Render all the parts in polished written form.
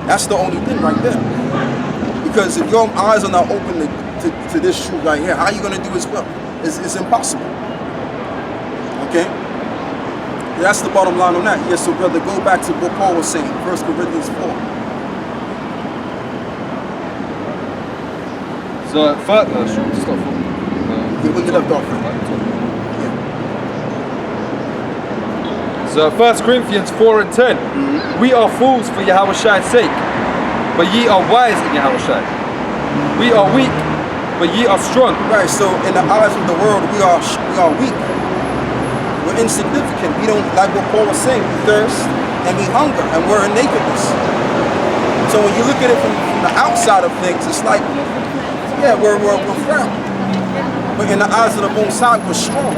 That's the only thing right there. Because if your eyes are not open to this truth right here, how are you going to do His will? It's impossible. Okay? That's the bottom line on that. Yes, so brother, go back to what Paul was saying, 1 Corinthians 4. So, stop. When you left off. So 1 Corinthians 4 and 10. We are fools for Yahweh's sake, but ye are wise in Yahweh. We are weak, but ye are strong. Right, so in the eyes of the world, we are weak. We're insignificant. We don't, like what Paul was saying, we thirst and we hunger and we're in nakedness. So when you look at it from the outside of things, it's like, yeah, we're frail. But in the eyes of the Most High, we're strong.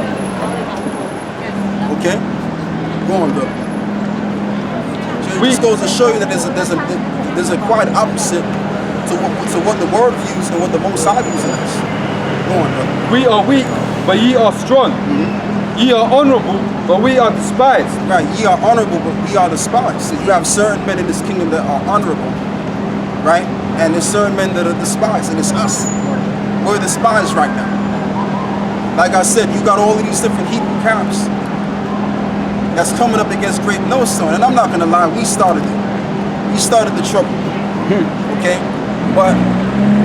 Okay? Go on, brother. So it just goes to show you that there's a quite opposite to what the word views and what the Most High views is. Go on, brother. We are weak, but ye are strong. Ye are honorable, but we are despised. Right, ye are honorable, but we are despised. So you have certain men in this kingdom that are honorable, right? And there's certain men that are despised, and it's us. We're despised right now. Like I said, you got all of these different Hebrew camps that's coming up against Great Millstone, and I'm not gonna lie, we started it. We started the trouble. Okay, but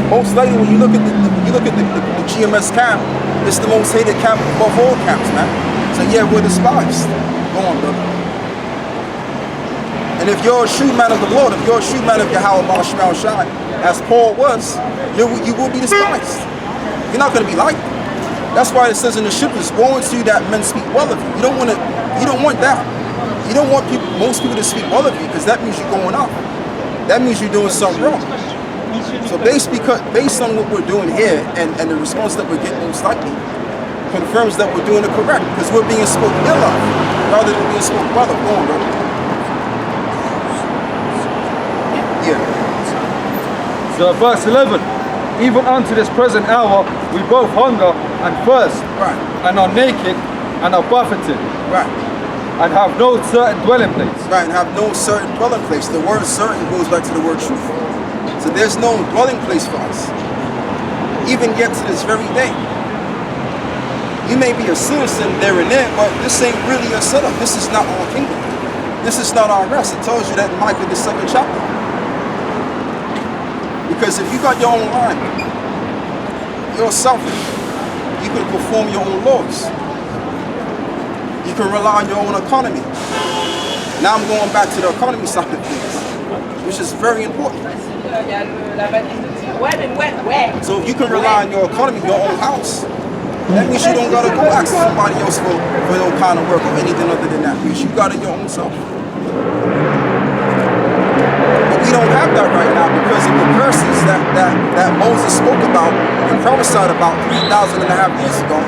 most likely when you look at the GMS camp, it's the most hated camp above all camps, man. So yeah, we're despised. Go on, brother. And if you're a true man of the Lord, if you're a true man of Yahweh Shema Shai, as Paul was, you will be despised. You're not gonna be liked. That's why it says in the scriptures, woe unto you that men speak well of you. You don't want that. You don't want most people to speak well of you, because that means you're going off. That means you're doing something wrong. So based on what we're doing here and the response that we're getting most likely confirms that we're doing it correct, because we're being spoken ill of rather than being spoken well of. Go on, brother. Yeah. So verse 11. Even unto this present hour we both hunger and thirst, Right. and are naked and are buffeted, Right. and have no certain dwelling place. Right, and have no certain dwelling place. The word certain goes back to the word truth. So there's no dwelling place for us, even yet to this very day. You may be a citizen there and there, but this ain't really a setup. This is not our kingdom. This is not our rest. It tells you that in Micah, the 2nd chapter. Because if you got your own line, you're selfish. You can perform your own laws. You can rely on your own economy. Now I'm going back to the economy side of things, which is very important. So if you can rely on your economy, your own house, that means you don't gotta go ask somebody else for no kind of work or anything other than that, because you got it your own self. But we don't have that right now because of the curses that Moses spoke about and prophesied about 3,500 years ago.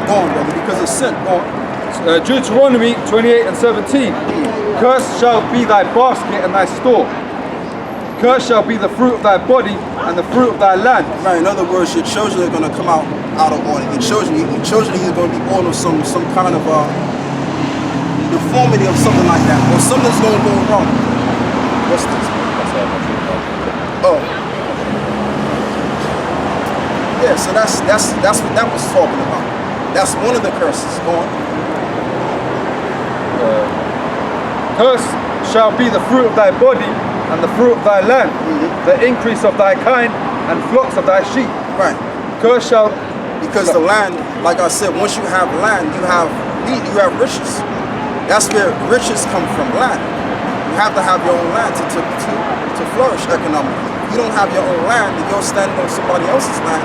Go on, brother, because of sin. Go on. Deuteronomy 28 and 17. Cursed shall be thy basket and thy store. Cursed shall be the fruit of thy body and the fruit of thy land. Right, in other words, your children are going to come out of order. Your children are either going to be born with some kind of deformity or something like that, or something's going to go wrong. What's this? Oh. Yeah, so that's what that was talking about. That's one of the curses. Go on. Cursed shall be the fruit of thy body and the fruit of thy land, the increase of thy kind and flocks of thy sheep. Right. Cursed shall... Because the land, like I said, once you have land, you have riches. That's where riches come from, land. You have to have your own land to flourish economically. If you don't have your own land, and you're standing on somebody else's land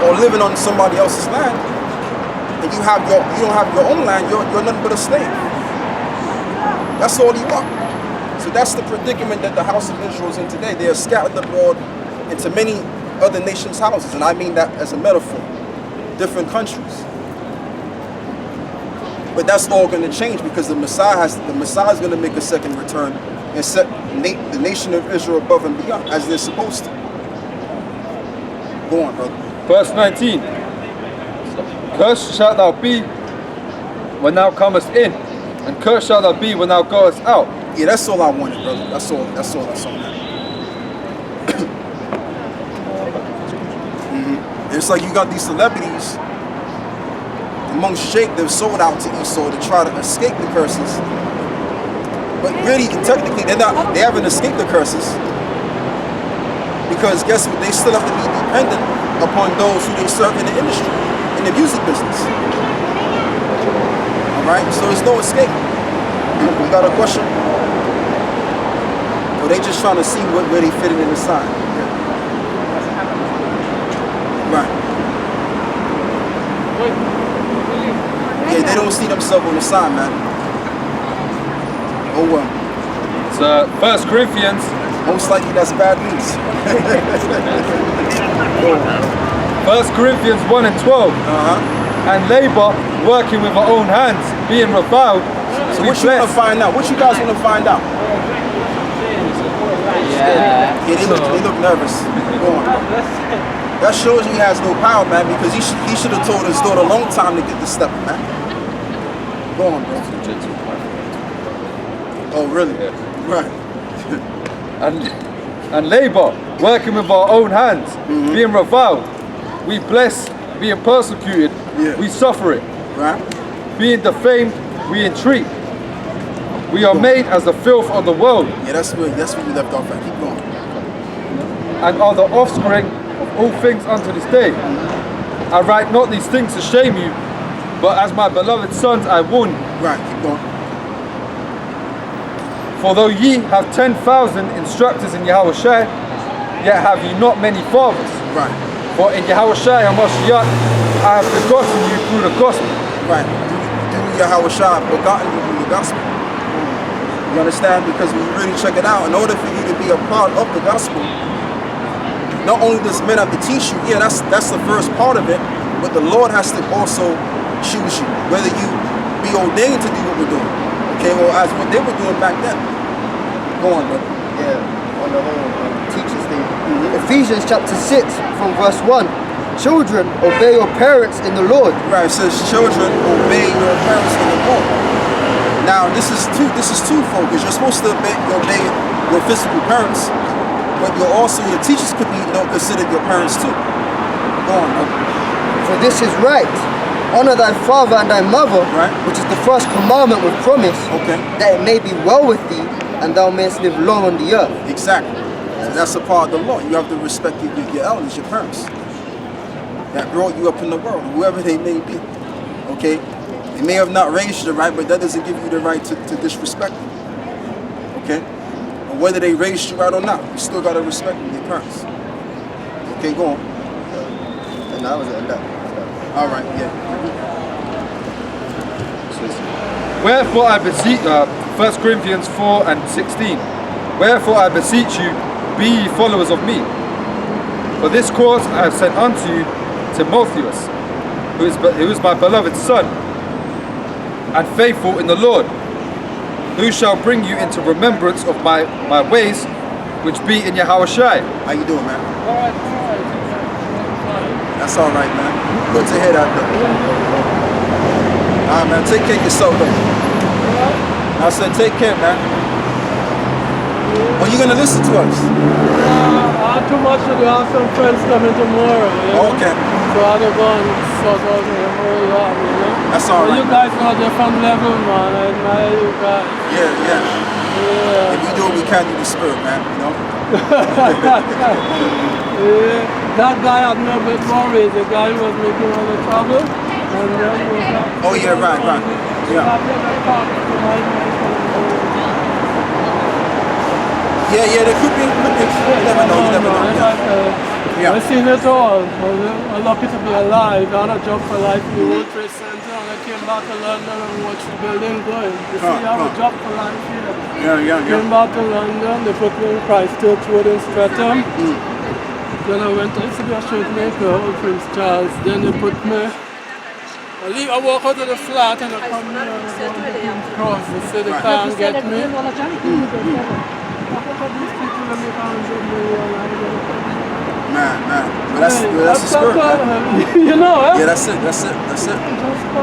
or living on somebody else's land, and you don't have your own land, you're nothing but a slave. That's all you are. So that's the predicament that the house of Israel is in today. They are scattered abroad into many other nations' houses, and I mean that as a metaphor. Different countries. But that's all going to change because the Messiah is going to make a second return and set the nation of Israel above and beyond as they're supposed to. Go on, brother. Verse 19. Cursed shalt thou be when thou comest in, and cursed shalt thou be when thou goest out. Yeah, that's all I wanted, brother. That's all. That's all. That's all, man. It's like you got these celebrities amongst Jake. They're sold out to Esau to try to escape the curses, but really, technically, they're not. They haven't escaped the curses because guess what? They still have to be dependent upon those who they serve in the industry, in the music business. All right, so there's no escape. You got a question? Or they just trying to see where they fit in the sign? Right. Yeah, they don't see themselves on the sign, man. Oh well. So 1 Corinthians, Most likely that's bad news. 1 Corinthians 1 and 12. And labor, working with our own hands, being reviled. So what you want to find out? What you guys want to find out? Yeah. Yeah, they look nervous. Go on. That shows you he has no power, man, because he should have told his daughter a long time to get this step, man. Go on, bro. Oh, really? Yeah. Right. And labor, working with our own hands, being reviled. We bless, being persecuted, we suffer it. Right. Being defamed, we entreat. We are made as the filth of the world, Yeah, that's where we left off at. Keep going. and are the offspring of all things unto this day. I write not these things to shame you, but as my beloved sons I warn you. Right. Keep going. For though ye have 10,000 instructors in Yahushua, yet have ye not many fathers. Right. For in Yahushua HaMashiach I have begotten you through the gospel. Right. Through Yahushua begotten you through the gospel. You understand? Because when you really check it out, in order for you to be a part of the gospel, not only does men have to teach you, yeah, that's the first part of it, but the Lord has to also choose you, whether you be ordained to do what we're doing, okay, or as what they were doing back then. Go on, brother. Yeah, on the whole teachers thing. Ephesians chapter 6 from verse 1. Children, obey your parents in the Lord. Right, it says, children, obey your parents in the Lord. Now, this is twofold, because you're supposed to obey your physical parents, but your teachers could be considered your parents too. Go on, brother. For this is right. Honor thy father and thy mother, Right. which is the first commandment with promise, Okay. that it may be well with thee, and thou mayest live long on the earth. Exactly. So that's a part of the law. You have to respect your elders, your parents, that brought you up in the world, whoever they may be. Okay? They may have not raised you right, but that doesn't give you the right to disrespect them. Okay? And whether they raised you right or not, you still gotta respect them, your parents. Okay, go on. And I was on that. All right, yeah. Wherefore I beseech, 1 Corinthians 4 and 16. Wherefore I beseech you, be ye followers of me. For this cause I have sent unto you Timotheus, who is my beloved son, and faithful in the Lord, who shall bring you into remembrance of my ways, which be in Yahushua. How you doing, man? That's all right, man. Good to hear that, though. All right, man. Take care of yourself, though. I said, take care, man. Are you gonna listen to us? Too much to do. I have some friends coming tomorrow. Okay. So I don't go and sort out a whole lot, That's all right. You guys know a different level, man. I admire you guys. Yeah. Yeah. If we do what we can do the spirit, man, you know? That guy had no bit worries. The guy who was making all the trouble. And then he was Oh, yeah, right. Yeah. Yeah, there could be. You never know. Yeah. I've seen it all. I'm lucky to be alive. I had a job for life in the World Trade Center, and I came back to London and watched the building going. You see, I have a job for life here. Yeah. Came back to London, they put me in Christchurch Road in Streatham. Then I went to see a street maker, old Prince Charles. Then they put me. I walk out of the flat and I come here and I go to King's Cross. They say they can't get me. Man. But that's the spirit, man. You know, eh? Yeah, that's it. Just come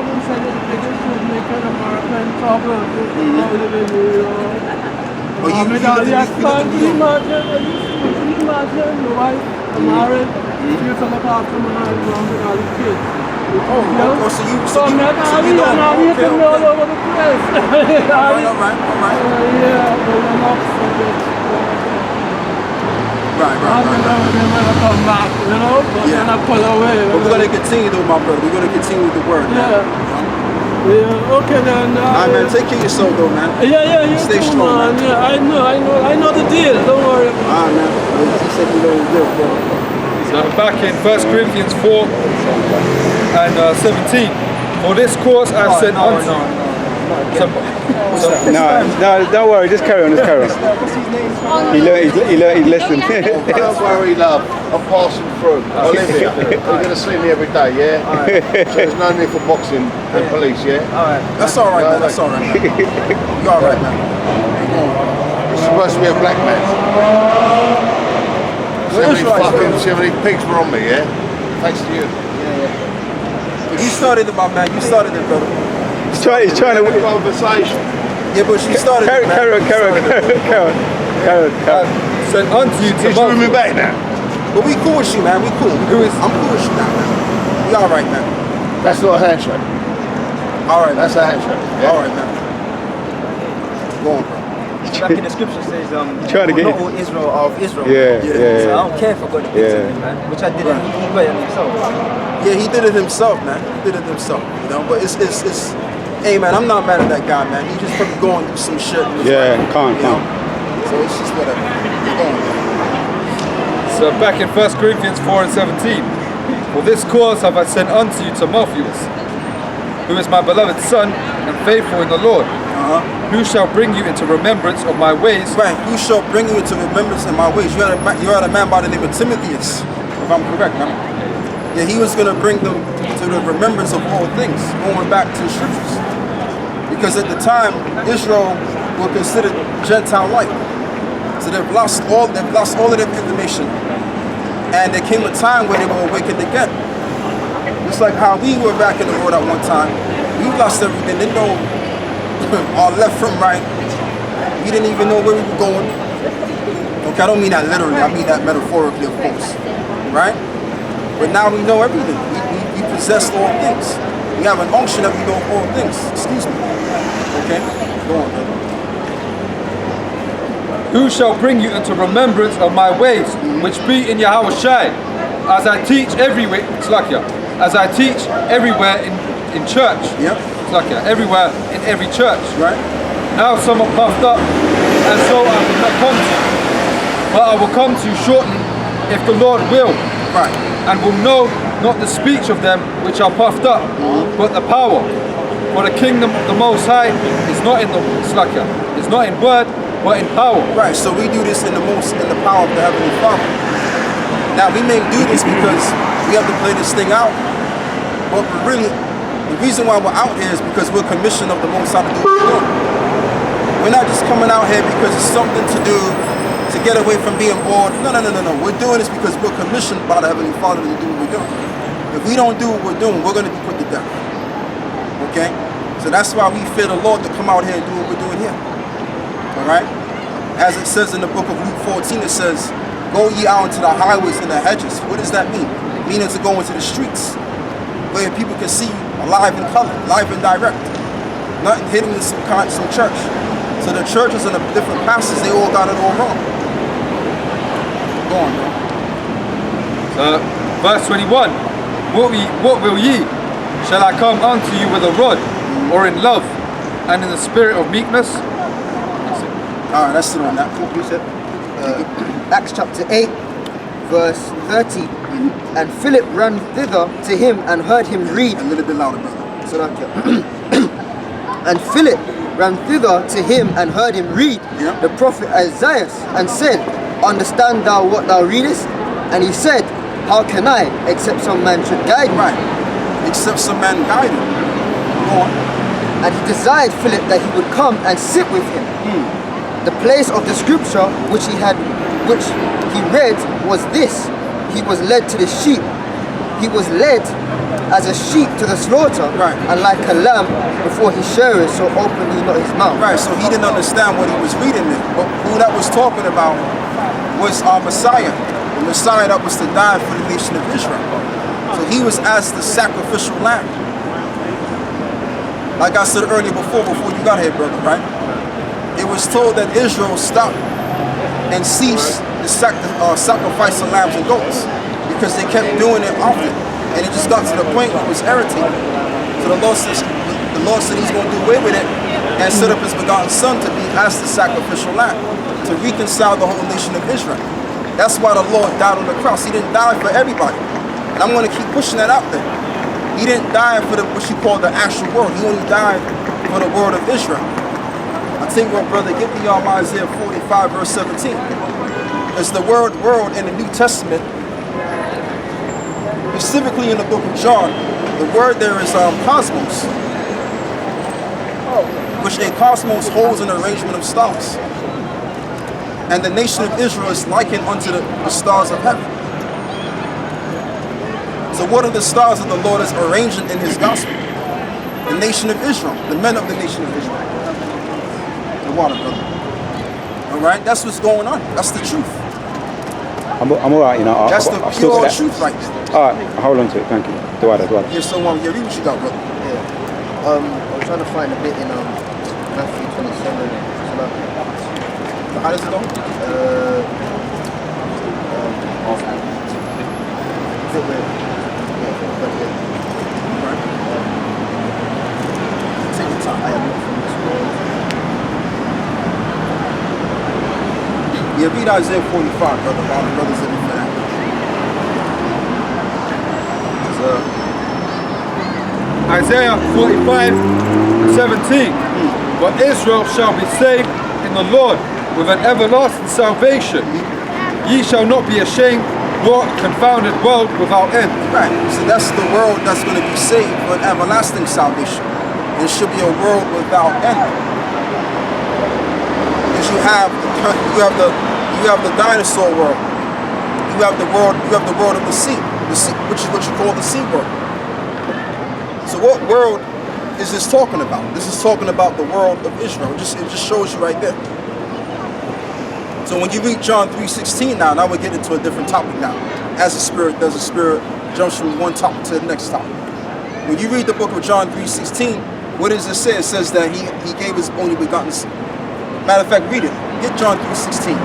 and say that the biggest should make an American trouble. They live in New York. Or you I'm lived in the wife, I'm married. She used to look after my husband and all the kids. Oh, so you So I'm not so Ali, you know, and I'm okay, hitting me all over the place. all right. Yeah, but I'm upset. Right. I'm gonna come back, you know, but Yeah. then I pull away. But we're gonna continue though, my brother. We're gonna continue with the word, man. Yeah, okay then. Alright, man, take care of yourself though, man. Yeah, you Stay too, strong, man. Yeah, I know the deal. Don't worry. Alright, man. He said you know he's good, bro. So back in 1 Corinthians 4 and 17. For this cause I have sent unto you. No, don't worry, just carry on, He listened. Don't worry, love. I'm passing through. Olivia, you're going to see me every day, yeah? So there's no need for boxing and police, yeah? That's alright, man. That's alright, man. You alright, man. You're supposed to be a black man. See how many pigs were on me, yeah? Thanks to you. You started it, my man. You started it, brother. He's trying to win. Conversation. Yeah, but you started it, man. Carry on. Sent unto you He's moving me Timotheus. back now. But we cool with you, man. We cool. I'm cool with you now, man. We alright, man. That's not a handshake. Alright, man. That's a handshake. Yeah? Alright, man. Go on, bro. Back in the scripture says, Trying to get not all Israel are of Israel. Yeah. So I don't care if I got the big to me, man. Which I didn't. He got it himself. Yeah, he did it himself, man. He did it himself, you know. But it's hey, man, I'm not mad at that guy, man. He just probably going through some shit. in his Yeah, life, can't. you know? So it's just whatever. Go on, man. So back in 1 Corinthians 4 and 17. For this cause have I sent unto you Timotheus, who is my beloved son and faithful in the Lord, who shall bring you into remembrance of my ways. Right, who shall bring you into remembrance in my ways? You had a man by the name of Timotheus, if I'm correct, man. Yeah, he was going to bring them to the remembrance of all things, going back to the scriptures. Because at the time, Israel were considered Gentile-like. So they've lost all of their information. And there came a time where they were awakened again. Just like how we were back in the world at one time. We lost everything. Didn't know our left from right. We didn't even know where we were going. Okay, I don't mean that literally. I mean that metaphorically, of course. Right? But now we know everything. We possess all things. We have an unction that we know all things. Excuse me. Okay? Go on, brother. Who shall bring you into remembrance of my ways, which be in Yahweh Shai, as I teach everywhere, as I teach everywhere in church. Yep. Everywhere in every church. Right? Now some are puffed up, and so I will not come to you. But I will come to you shortly, if the Lord will. Right. And will know not the speech of them which are puffed up, but the power. For the kingdom of the Most High is not in it's not in word, but in power. Right, so we do this in the power of the Heavenly Father. Now we may do this because we have to play this thing out, but really, the reason why we're out here is because we're commissioned of the Most High to do what we're doing. We're not just coming out here because it's something to do to get away from being bored. No. We're doing this because we're commissioned by the Heavenly Father to do what we're doing. If we don't do what we're doing, we're going to be put to death. Okay? So that's why we fear the Lord to come out here and do what we're doing here. Alright? As it says in the book of Luke 14, it says, go ye out into the highways and the hedges. What does that mean? Meaning to go into the streets where people can see you alive in color, live and direct. Nothing hidden in some church. So the churches and the different pastors, they all got it all wrong. Go on, bro. Verse 21. What will ye? Shall I come unto you with a rod, or in love, and in the spirit of meekness? Alright, that's it on that. Acts chapter 8, verse 30. And Philip ran thither to him and heard him read. A little bit louder, brother. So and Philip ran thither to him and heard him read the prophet Isaiah, and said, understand thou what thou readest? And he said, how can I, except some man should guide me? Right. Except some man guide him. Go on. And he desired Philip that he would come and sit with him. The place of the scripture which he read was this: he was led to the sheep. he was led as a sheep to the slaughter, Right. and like a lamb before his shearers, so opened he not his mouth. Right, so he didn't understand what he was reading there. But who that was talking about was our Messiah. The Messiah that was to die for the nation of Israel. So he was as the sacrificial lamb. Like I said earlier before you got here, brother, right? It was told that Israel stopped and ceased the sacrifice of lambs and goats because they kept doing it often. And it just got to the point where it was irritating. So the Lord said he's going to do away with it and set up his begotten son to be as the sacrificial lamb, to reconcile the whole nation of Israel. That's why the Lord died on the cross. He didn't die for everybody. And I'm going to keep pushing that out there. He didn't die for what you call the actual world. He only died for the world of Israel. I tell you what, brother, give me Isaiah 45, verse 17. It's the word world in the New Testament, specifically in the book of John. The word there is cosmos, which a cosmos holds an arrangement of stars. And the nation of Israel is likened unto the stars of heaven. So what are the stars that the Lord is arranging in his gospel? The nation of Israel, the men of the nation of Israel. The water, brother. All right, that's what's going on. That's the truth. I'm all right, you know. That's the I've still pure got that. truth right there. All right, hold on to it. Thank you. Dwada. Yeah, so read what you got, brother. Yeah. I was trying to find a bit in Matthew 27. How does it go? Take your time. I am not from this world. Yeah, read Isaiah 45, brother. All the brothers in the for that. Isaiah 45, 17. But Israel shall be saved in the Lord with an everlasting salvation. Ye shall not be ashamed, nor a confounded world without end. Right. So that's the world that's going to be saved for an everlasting salvation. There should be a world without end. Because you have the dinosaur world. You have the world of the sea, which is what you call the sea world. So what world is this talking about? This is talking about the world of Israel. It just shows you right there. So when you read John 3:16 now we're getting into a different topic now. As the Spirit does, the Spirit jumps from one topic to the next topic. When you read the book of John 3:16, what does it say? It says that he gave his only begotten son. Matter of fact, read it. Get John 3:16.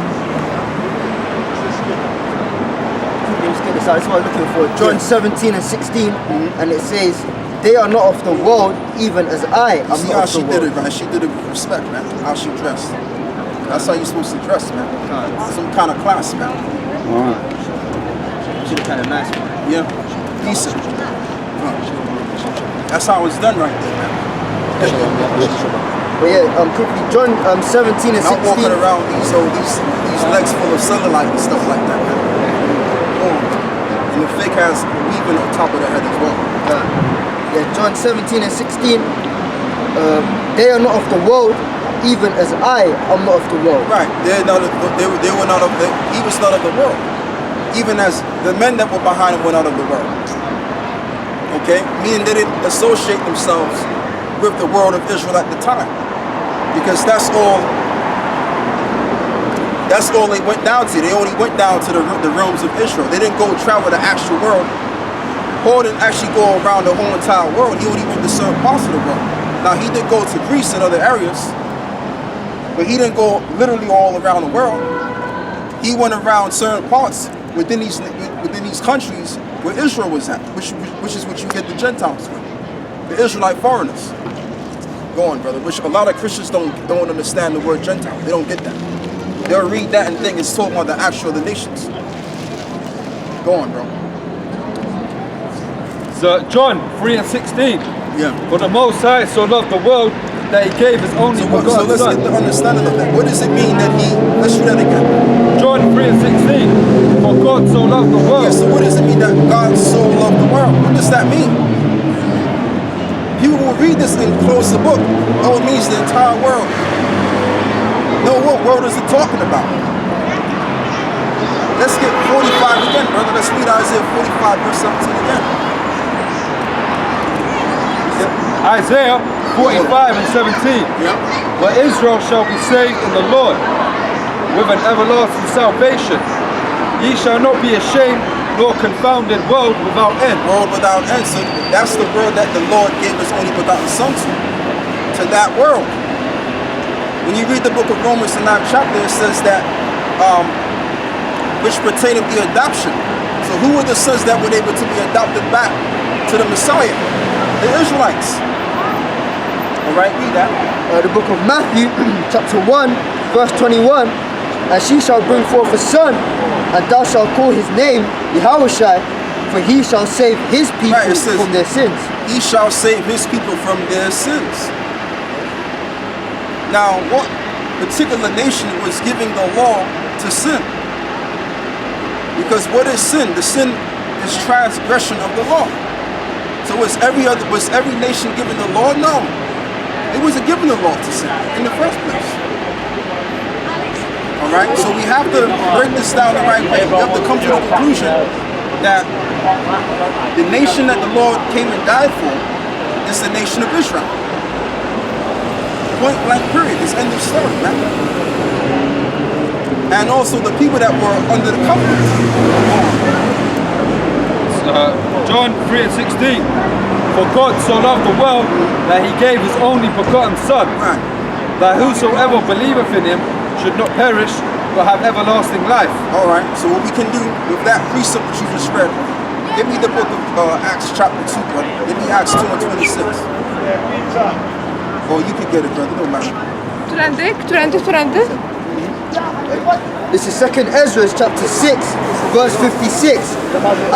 That's what I'm looking for. John 17 and 16, and it says, "They are not of the world, even as I am See not how of the she world." did it, man. She did it with respect, man. How she dressed. That's how you're supposed to dress, man. Some kind of class, man. She look kind of nice, man. Yeah, decent. That's how it's done right there, man. But yeah, quickly, John 17 and Not 16. walking around these legs full of cellulite and stuff like that, man. And the fake has weaving on top of the head as well. Yeah, John 17 and 16. They are not of the world, even as I am not of the world. Right. They were not of the. He was not of the world. Even as the men that were behind him were not of the world. Okay, meaning they didn't associate themselves with the world of Israel at the time, because that's all they went down to. They only went down to the realms of Israel. They didn't go travel the actual world. Paul didn't actually go around the whole entire world. He only went to certain parts of the world. Now he did go to Greece and other areas, but he didn't go literally all around the world. He went around certain parts within these countries where Israel was at, which is what you get the Gentiles with, the Israelite foreigners. Go on, brother. Which a lot of Christians don't understand the word Gentile. They don't get that. They'll read that and think it's talking about the actual other nations. Go on, bro. So John 3 and 16. Yeah. For the Most High so loved the world that he gave his only So begotten let's Son. get the understanding of that. What does it mean that let's read that again. John 3 and 16. For God so loved the world. Yeah, so what does it mean that God so loved the world? What does that mean? People will read this and close the book. Oh, it means the entire world. No, what world is it talking about? Let's get 45 again, brother. Let's let's read Isaiah 45 verse 17 again. Isaiah 45 and 17. Yeah. But Israel shall be saved in the Lord with an everlasting salvation. Ye shall not be ashamed nor confounded, world without end. World without end. So that's the world that the Lord gave his only begotten Son to that world. When you read the book of Romans, the 9th chapter, it says that which pertain of the adoption. So who were the sons that were able to be adopted back to the Messiah? The Israelites. All right, read that. The book of Matthew, chapter 1, verse 21. And she shall bring forth a son, and thou shalt call his name Yahushua, for he shall save his people Right, it says, from their sins. He shall save his people from their sins. Now, what particular nation was giving the law to sin? Because what is sin? The sin is transgression of the law. So was every nation given the law? No. It wasn't given the law to sin in the first place. All right, so we have to break this down the right way. We have to come to the conclusion that the nation that the Lord came and died for is the nation of Israel. Point blank period. It's end of story, man. And also the people that were under the covenant. John 3 and 16. For God so loved the world that he gave his only begotten Son, Right. that whosoever believeth in him should not perish but have everlasting life. All right, so what we can do with that precept that you just read, give me the book of Acts chapter 2, brother. Give me Acts 2 and 26. Or you can get it, brother, no matter. Którędy? This is 2nd Ezra chapter 6, verse 56.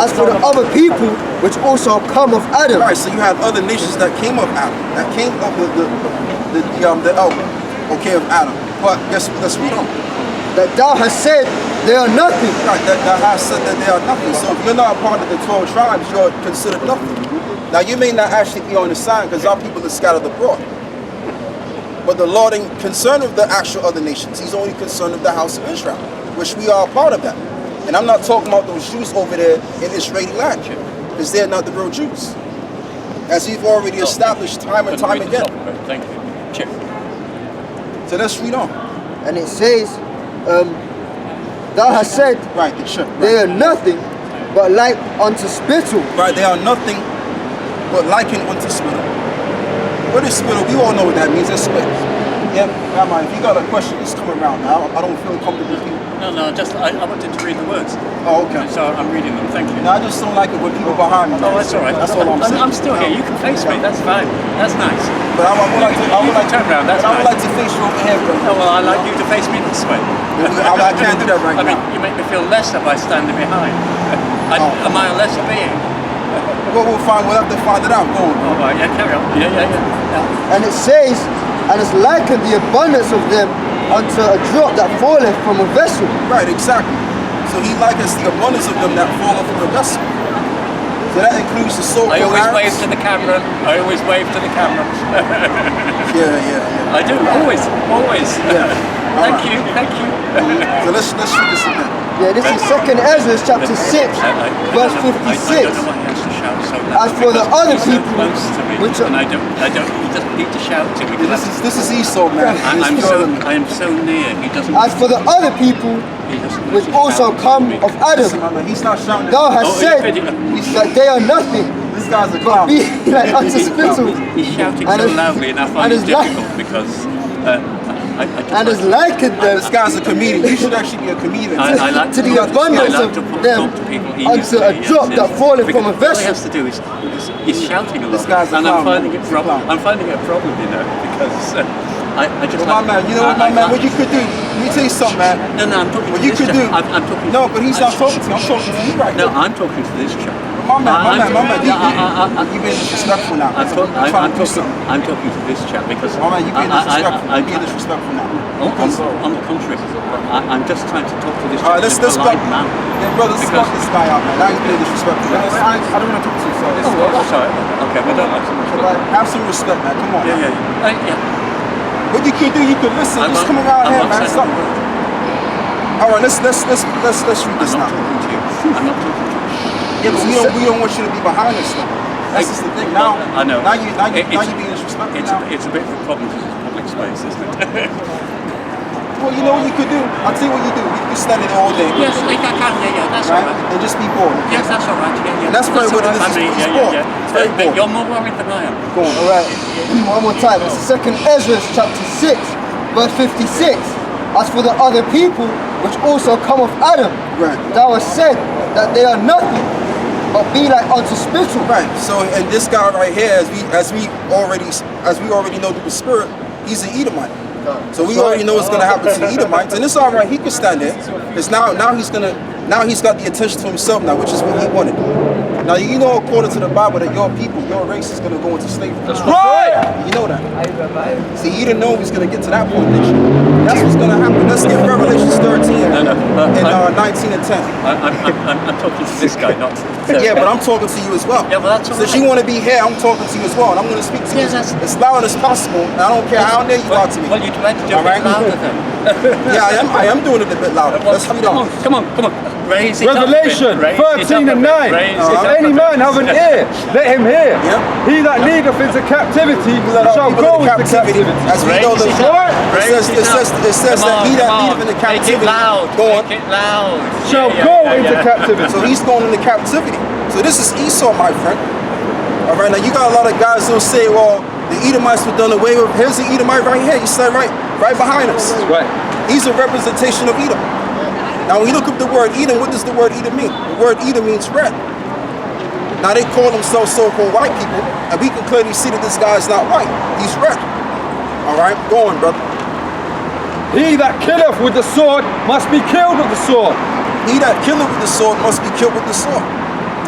As for the other people which also come of Adam. All right, so you have other nations that came of Adam, that came of the elder, okay, of Adam. But let's read on. That thou hast said they are nothing. Right, that has said that they are nothing. So if you're not a part of the 12 tribes, you're considered nothing. Now you may not actually be on the sign because our people are scattered abroad. But the Lord ain't concerned with the actual other nations. He's only concerned with the house of Israel, which we are a part of that. And I'm not talking about those Jews over there in Israeli land, because they're not the real Jews. As we've already established time and time again. Thank you. Check. So let's read on. And it says, thou hast said Right, the check. they are nothing but like unto spittle. Right, they are nothing but likened unto spittle. What is spittle? We all know what that means. It's spit. Yeah, Rabbi, if you got a question, just come around now. I don't feel comfortable with you. No, just I wanted to read the words. Oh, okay. So I'm reading them. Thank you. No, I just don't like it when people behind me. Oh, that's all right. That's all I'm saying. I'm still here. You can face me. That's fine. That's nice. But I would like to turn around. That's I would nice. like to face you over here, bro. Oh, well, I like you to face me this way. I can't do that right I mean, now. you make me feel lesser by standing behind. Am I a lesser being? Well, we'll have to find it out. Go on. All right, yeah, carry on. Yeah. And it says, and it's likened the abundance of them unto a drop that falleth from a vessel. Right, exactly. So he likens the abundance of them that fall from the vessel. So that includes the soul. I always wave to the camera. Yeah. I do, always. Yeah. Thank you. So let's read this again. Yeah, this is 2nd Ezra chapter 6, verse 56. As for the other people, which are... And I don't, he doesn't need to shout to me. This is Esau, man. I am so near, he doesn't... As for the other people, which also come of Adam, He's not shouting. thou hast said that they are nothing, This guy's a clown. be like unto spittle. He's shouting And so it's- loudly and I find and it it's like- difficult because... I just And is likened them This guy's a comedian. You should actually be a comedian. I like to the talk- abundance I like of to them talk to people unto a easily, drop yes, that yes. falleth Because from a all he vessel. has to do is he's shouting a lot, This guy's a and clown, I'm finding man. it problem. I'm finding it a problem, you know, because I just. Well, my man, you know what, my man, what you could do? Let me tell you something, man. No, I'm talking What to you this could chap. do? I'm talking. No, but he's not talking to you. I'm talking to you right No, now. I'm talking to this chap. My man, you've been disrespectful now. I'm trying to do something. talking to this chap because My man, you've been disrespectful. You're being disrespectful now. on the contrary, I'm just trying to talk to this All chap right, let's in a polite fuck. manner. Yeah, brother, let's fuck this guy out, man. Now you're being disrespectful. I don't want to talk to you, so Oh, well, sorry. Okay, but don't have so much. have some respect, man. Come on. Yeah. What you could do, you could listen. Just come around here, man. Stop. All right, let's read this I'm now. not talking to you. I'm not talking trash. Yeah, but we don't want you to be behind us though. That's just the thing. Now, I know. Now you're being disrespectful. It's a bit of a problem because it's public space, isn't it? Well, you know what you could do? I'll tell you what you do. You can stand it all day. Yes, I can. Yeah, that's all right. And just be bored. Yes, that's all right. Yeah. And that's very what it is. It's bored. It's very But bored. you're more worried than I am. Go on. All right, one more time. It's 2nd Ezra chapter 6, verse 56. As for the other people, which also come of Adam, Right. thou hast said that they are nothing, but be like unto spittle. Right. So, and this guy right here, as we already know through the Spirit, he's an Edomite. So we already know what's going to happen to the Edomites, and it's all right. He can stand there. Because now he's got the attention to himself now, which is what he wanted. Now you know, according to the Bible, that your people, your race, is going to go into slavery. That's right. You know that. See, you didn't know he was going to get to that point, did you? That's what's going to happen. Let's get Revelation 13 and 19 and 10. I'm talking to this guy, not. Yeah, but I'm talking to you as well. Yeah, well, that's all Since right. you want to be here, I'm talking to you as well, and I'm going to speak to you as loud as possible. And I don't care how near you are to me. Well, you'd like to do All a bit right? louder then. Yeah, I am doing it a bit louder. Well, Let's read on. come on. Raise it Revelation up a bit. Raise it 13 up and a 9. bit. Raise it If up any a man bit. have an ear, let him hear. Yeah. He that leadeth into captivity Let our shall people go into into captivity. As we know the Raise it up. it says Come that on, he that come on. leadeth into Make captivity it loud. go on. Make it loud. Shall Yeah, go yeah, into yeah. captivity. So he's going into captivity. So this is Esau, my friend. All right, now you got a lot of guys who'll say, well, the Edomites were done away with. Here's the Edomite right here. You said right behind us. Right. He's a representation of Edom. Now, when you look up the word Edom, what does the word Edom mean? The word Edom means red. Now, they call themselves so-called white people, and we can clearly see that this guy's not white. He's red. All right, go on, brother. He that killeth with the sword must be killed with the sword. He that killeth with the sword must be killed with the sword.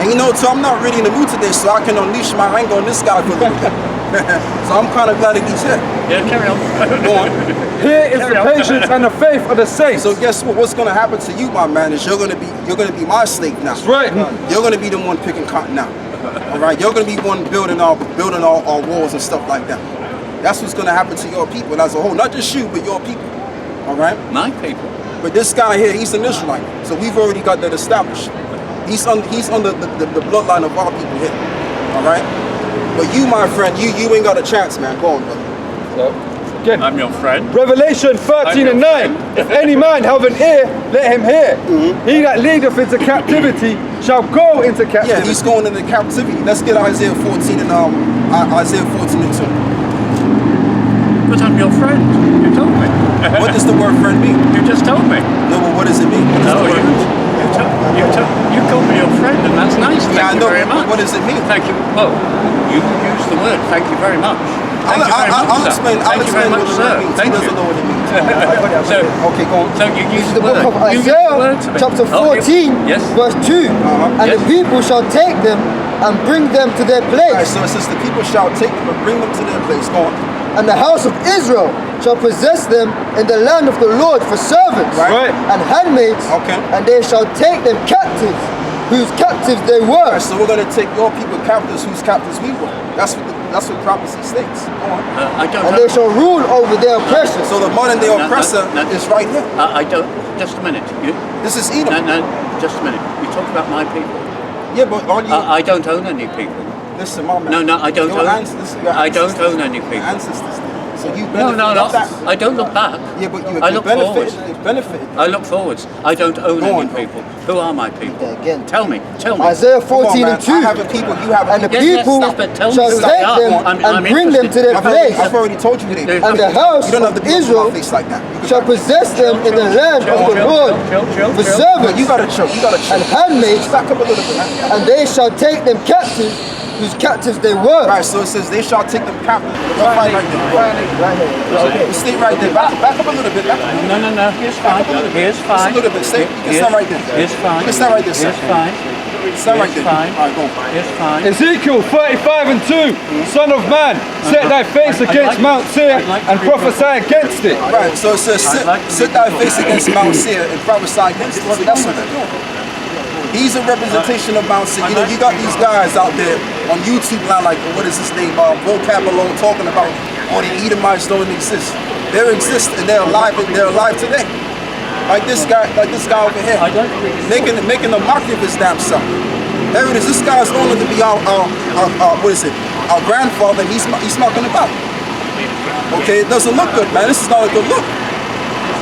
And you know, so I'm not really in the mood today, so I can unleash my anger on this guy for a little bit. So I'm kind of glad that he's here. Yeah, carry on. Go on. Here is the patience and the faith of the saints. So guess what? What's going to happen to you, my man, is you're going to be my slave now. That's right. You're going to be the one picking cotton now. All right. You're going to be one building our walls and stuff like that. That's what's going to happen to your people as a whole, not just you, but your people. All right. My people. But this guy here, he's an Israelite, so we've already got that established. He's on the bloodline of our people here. All right. But you, my friend, you ain't got a chance, man. Go on, brother. So, again, I'm your friend. Revelation 13 and 9. If any man have an ear, let him hear. He that leadeth into captivity shall go into captivity. Yeah, he's going into captivity. Let's get Isaiah 14 and Isaiah 14 and 2. But I'm your friend. You told me. What does the word friend mean? You just told me. No, but what does it mean? What does No, the word you called me your friend, and that's nice. Thank Yeah, I you know. very much. What does it mean? Thank you. Well, you used the word. Thank you very much. Thank you very much, I'll sir. explain. Thank I'll you very explain much, what the sir. word means. Thank He you. doesn't know what it means. So, Okay, go on. so you This use is the the book word. of You use the Isaiah, word to me. chapter Oh, 14, yes. verse 2. And Yes. the people shall take them and bring them to their All right, place. so it says the people shall take them and bring them to their place. Go on. And the house of Israel shall possess them in the land of the Lord for servants Right. and handmaids. Okay. And they shall take them captives, whose captives they were. All right, so we're going to take your people captives whose captives we were. That's what prophecy states. Go on. I don't. And they shall rule over their oppressors. So the modern day oppressor no. is right here. I don't. Just a minute. This is Edom. No, just a minute. You talk about my people. Yeah, but are you? I don't own any people. Listen, my man. No, I don't Your own. ancestors- your I don't ancestors- own any your people. Ancestors. So you No, benefit no. off that. I don't look back. Yeah, but you I look forward. benefited. I look forwards. I don't own Go any on, bro. people. Who are my people? Again. Tell me. Isaiah Come on, 14 man. and 2. I have a people. You have a And the people. Yes, people stop it. Tell me, shall stop take it. them I'm and bring them to their place. I've already told you who they are. And the house You don't have of to be Israel on my face like that. You shall possess them in the land of the Lord for But servants you gotta chill. You gotta chill. and handmaids, Back up a little bit. Man. and they shall take them captives, whose captives they were. Right, so it says they shall take them captive. Right there. You stay right there. Back up a little bit. Back up. No. Here's fine. Here's Just fine. a little bit. Stay. You can stand right there. Here's fine. You can stand right there, sir. Here's fine. Stand right Here's there. fine. All right, go. Here's fine. Ezekiel 35 and 2. Son of man, set thy face against Mount Seir and prophesy against it. Right, so it says sit thy face against Mount Seir and prophesy against it. See, that's what they're doing. He's a representation of Mount Seir. You know, you got these guys out there on YouTube now, like, what is his name? Vocab alone, talking about, oh, the Edomites don't exist. They exist and they're alive today. like this guy over here, making a mockery of his damn self. There it is. This guy's honored to be our grandfather. He's knocking about. Okay, it doesn't look good, man. This is not a good look.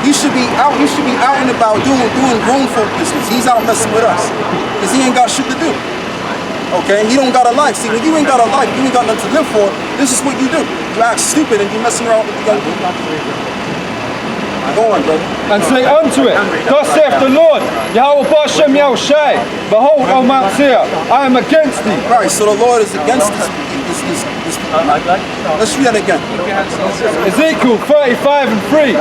He should be out. He should be out and about doing grown folk business. He's out messing with us because he ain't got shit to do. Okay, he don't got a life. See, when you ain't got a life, you ain't got nothing to live for. This is what you do. You act stupid and you messing around with the young people. Go on, brother. And say unto it, thus saith the Lord, Yahweh Bashem Yahushai, behold, O Mount Seir, I am against thee. Right, so the Lord is against this. Let's read that again. Ezekiel 35:3,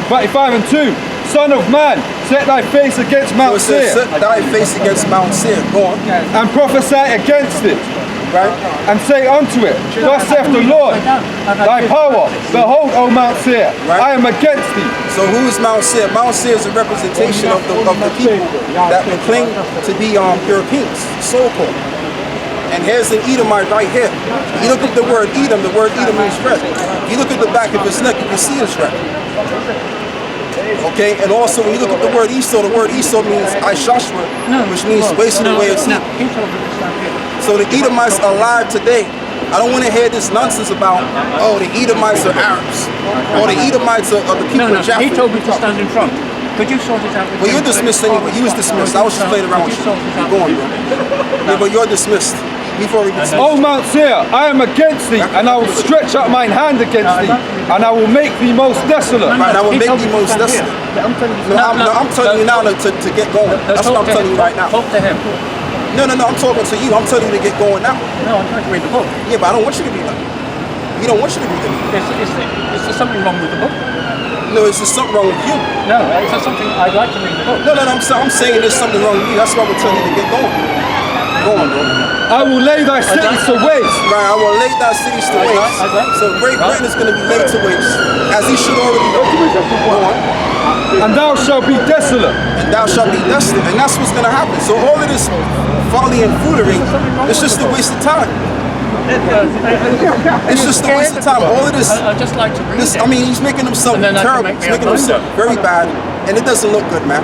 35:2. Son of man, set thy face against Mount So it Seir, says, set thy face against Mount Seir. Go on. and prophesy against it, Right? and say unto it, thus saith the Lord, thy power, behold, O Mount Seir, I am against thee. So who is Mount Seir? Mount Seir is a representation of the people that proclaim to be Europeans, so-called. And here's an Edomite right here. You look at the word Edom means red. You look at the back of his neck, you can see it's red. Okay, and also when you look at the word Esau means Ishashra, which means wasting away of seed. So the Edomites are alive today. I don't want to hear this nonsense about, oh, the Edomites are Arabs, or the Edomites are the people of Jaffa. He told me to stand in front. Could you sort it out? Well, you're dismissed anyway. You was dismissed. I was just playing around with you. You're going, bro. Yeah, but you're dismissed. We've already dismissed. O Mount Seir, I am against thee, and I will stretch out mine hand against thee, and I will make thee most desolate. Right, I will make thee most desolate. I'm telling you now to get going. That's what I'm telling you right now. Talk to him. No, I'm talking to you. I'm telling you to get going now. No, I'm trying to read the book. Yeah, but I don't want you to be like that. We don't want you to be like that. Is there something wrong with the book? No, is there something wrong with you? No, is there something I'd like to read the book? No, I'm saying there's something wrong with you. That's why we're telling you to get going. Go on, bro. I will lay thy cities to waste. Right, I will lay thy cities to waste. So Great Britain is going to be laid to waste, as he should already know. Go on. And thou shalt be desolate. And thou shalt be desolate. And that's what's going to happen. So all of this folly and foolery, it's just a waste of time. It's just a waste of time. All of this, I'd just like to read it. I mean, he's making himself terrible. He's making himself very bad, and it doesn't look good, man.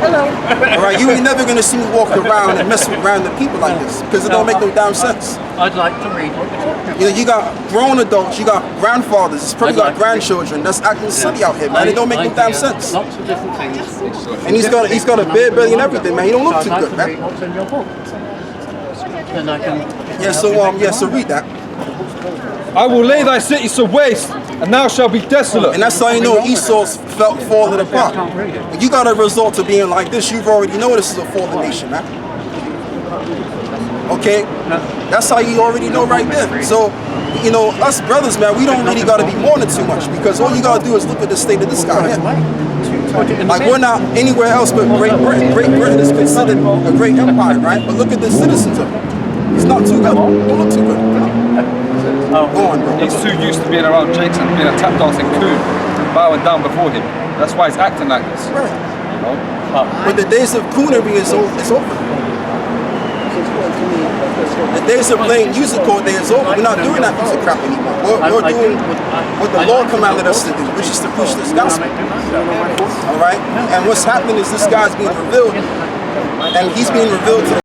Hello. All right, you ain't never gonna see me walk around and mess around the people like this, because it don't make no damn sense. I'd like to read what you're talking about. You know, you got grown adults, you got grandfathers, it's probably got grandchildren that's acting silly out here, man. It don't make no damn sense. Lots of different things. And he's got a beard belly and everything, man. He don't look too good, man. What's in your book? Then I can. Yeah, so read that. I will lay thy cities to waste, and thou shalt be desolate. And that's how you know Esau's falling apart. When you got a result of being like this, you've already know this is a fallen nation, man. Okay? That's how you already know right there. So, you know, us brothers, man, we don't really got to be mourning too much, because all you got to do is look at the state of this guy here. Like, we're not anywhere else but Great Britain. Great Britain is considered a great empire, right? But look at the citizens of it. It's not too good. Don't look too good. Go on, bro. He's too used to being around Jakes and being a tap dancing coon, bowing down before him. That's why he's acting like this. Right. You know? But the days of coonery is over. The days of playing music all day is over. We're not doing that music crap anymore. We're doing what the Lord commanded us to do, which is to preach this gospel. All right? And what's happening is this guy's being revealed, and he's being revealed to the